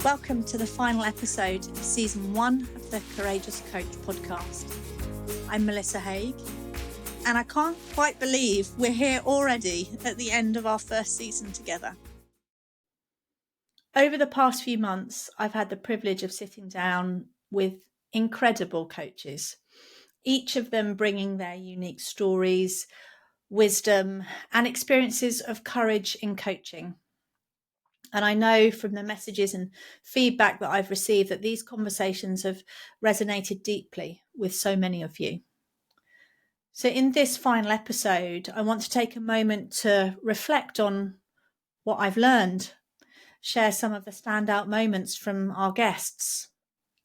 Welcome to the final episode of Season 1 of the Courageous Coach podcast. I'm Melissa Hague, and I can't quite believe we're here already at the end of our first season together. Over the past few months, I've had the privilege of sitting down with incredible coaches, each of them bringing their unique stories, wisdom, and experiences of courage in coaching. And I know from the messages and feedback that I've received that these conversations have resonated deeply with so many of you. So in this final episode, I want to take a moment to reflect on what I've learned, share some of the standout moments from our guests,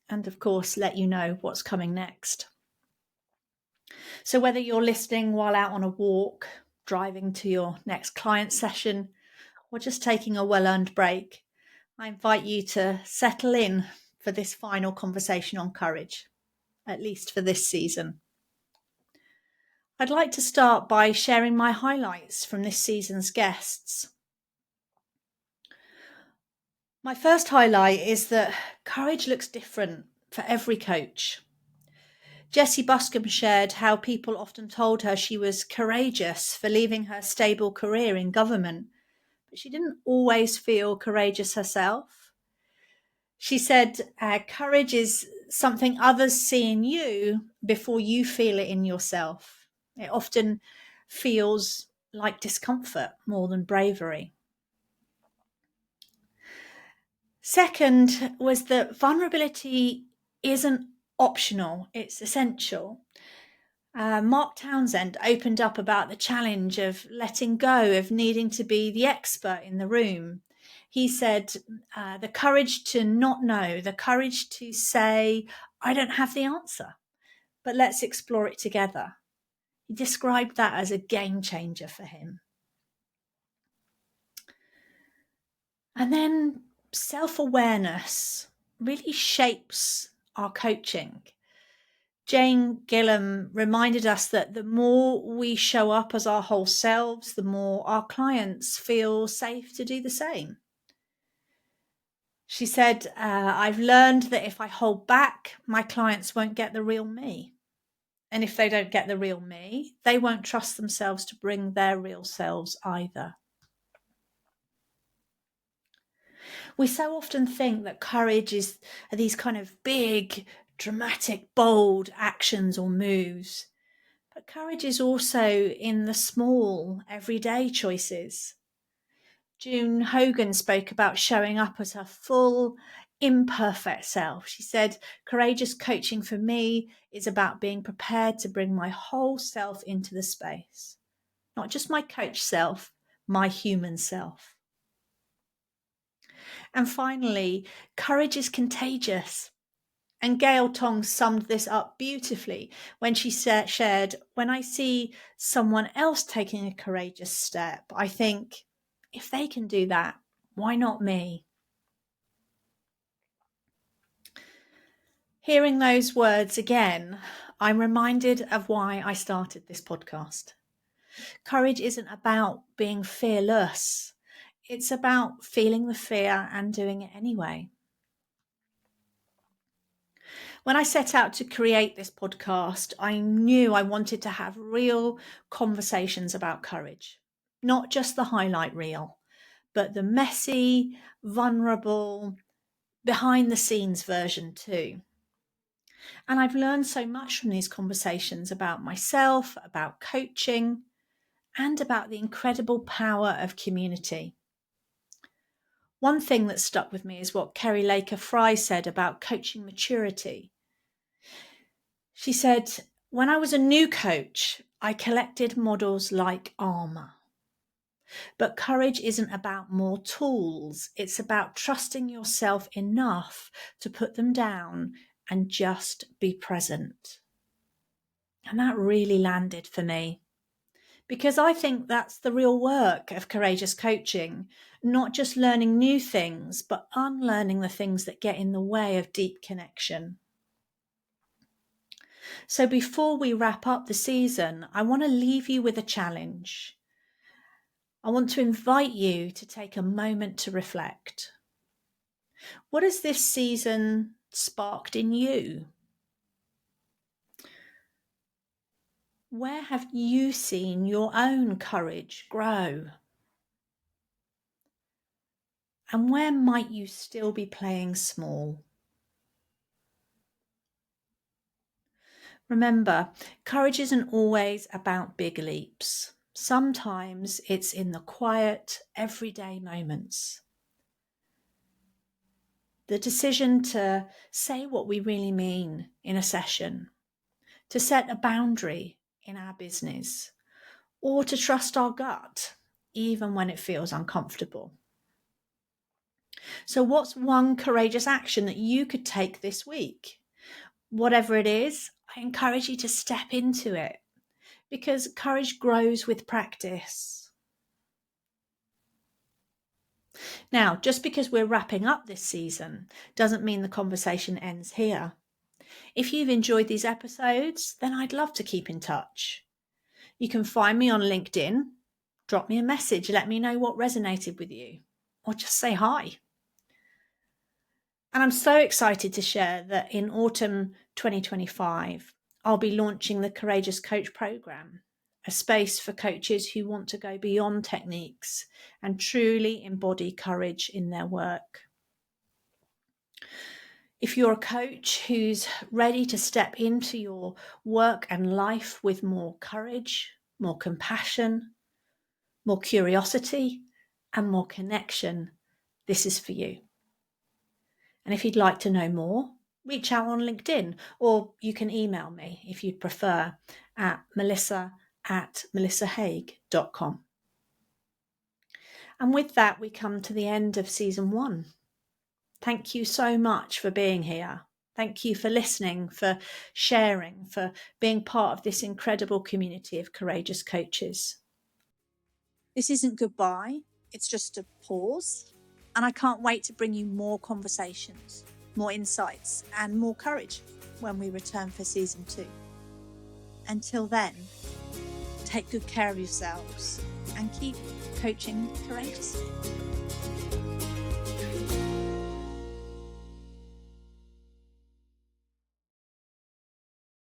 and of course, let you know what's coming next. So whether you're listening while out on a walk, driving to your next client session, or just taking a well-earned break, I invite you to settle in for this final conversation on courage, at least for this season. I'd like to start by sharing my highlights from this season's guests. My first highlight is that courage looks different for every coach. Jessie Buscombe shared how people often told her she was courageous for leaving her stable career in government, but she didn't always feel courageous herself. She said, courage is something others see in you before you feel it in yourself. It often feels like discomfort more than bravery. Second was that vulnerability isn't optional, it's essential. Mark Townsend opened up about the challenge of letting go of needing to be the expert in the room. He said, the courage to not know, the courage to say, I don't have the answer, but let's explore it together. He described that as a game changer for him. And then self-awareness really shapes our coaching. Gilham reminded us that the more we show up as our whole selves, the more our clients feel safe to do the same. She said, I've learned that if I hold back, my clients won't get the real me. And if they don't get the real me, they won't trust themselves to bring their real selves either. We so often think that courage is these kind of big, dramatic, bold actions or moves. But courage is also in the small, everyday choices. Hogan spoke about showing up as her full, imperfect self. She said, courageous coaching for me is about being prepared to bring my whole self into the space. Not just my coach self, my human self. And finally, courage is contagious. And Gail Tong summed this up beautifully when she shared, when I see someone else taking a courageous step, I think, if they can do that, why not me? Hearing those words again, I'm reminded of why I started this podcast. Courage isn't about being fearless. It's about feeling the fear and doing it anyway. When I set out to create this podcast, I knew I wanted to have real conversations about courage, not just the highlight reel, but the messy, vulnerable, behind the scenes version too. And I've learned so much from these conversations about myself, about coaching, and about the incredible power of community. One thing that stuck with me is what Kerry Laker Fry said about coaching maturity. She said, when I was a new coach, I collected models like armor. But courage isn't about more tools. It's about trusting yourself enough to put them down and just be present. And that really landed for me, because I think that's the real work of courageous coaching, not just learning new things, but unlearning the things that get in the way of deep connection. So before we wrap up the season, I want to leave you with a challenge. I want to invite you to take a moment to reflect. What has this season sparked in you? Where have you seen your own courage grow? And where might you still be playing small? Remember, courage isn't always about big leaps. Sometimes it's in the quiet, everyday moments. The decision to say what we really mean in a session, to set a boundary in our business, or to trust our gut, even when it feels uncomfortable. So what's one courageous action that you could take this week? Whatever it is, I encourage you to step into it, because courage grows with practice. Now, just because we're wrapping up this season doesn't mean the conversation ends here. If you've enjoyed these episodes, then I'd love to keep in touch. You can find me on LinkedIn, drop me a message, let me know what resonated with you, or just say hi. And I'm so excited to share that in autumn 2025, I'll be launching the Courageous Coach Programme, a space for coaches who want to go beyond techniques and truly embody courage in their work. If you're a coach who's ready to step into your work and life with more courage, more compassion, more curiosity, and more connection, this is for you. And if you'd like to know more, reach out on LinkedIn, or you can email me if you'd prefer at melissa@melissahague.com. And with that, we come to the end of season 1. Thank you so much for being here. Thank you for listening, for sharing, for being part of this incredible community of courageous coaches. This isn't goodbye, it's just a pause. And I can't wait to bring you more conversations, more insights, and more courage when we return for season 2. Until then, take good care of yourselves and keep coaching courageously.